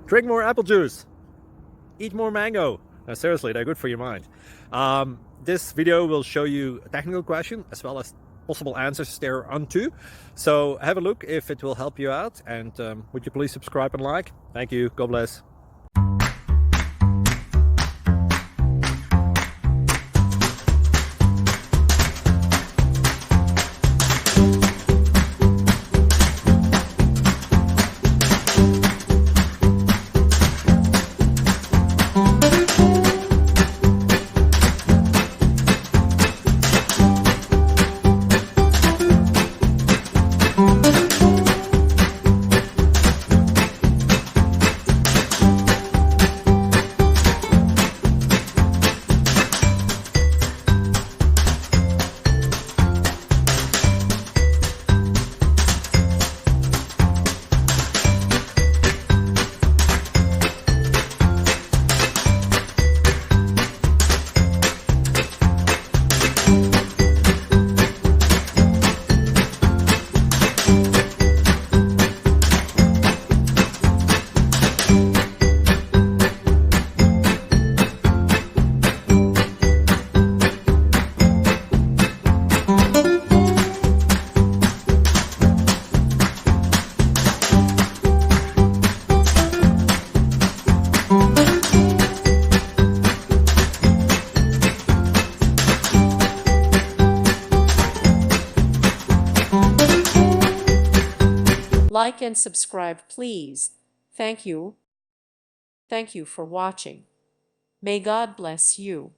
Drink more apple juice. Eat more mango. No, seriously, they're good for your mind. This video will show you a technical question as well as possible answers thereunto. So have a look if it will help you out, and would you please subscribe and like? Thank you. God bless. Like and subscribe, please. Thank you. Thank you for watching. May God bless you.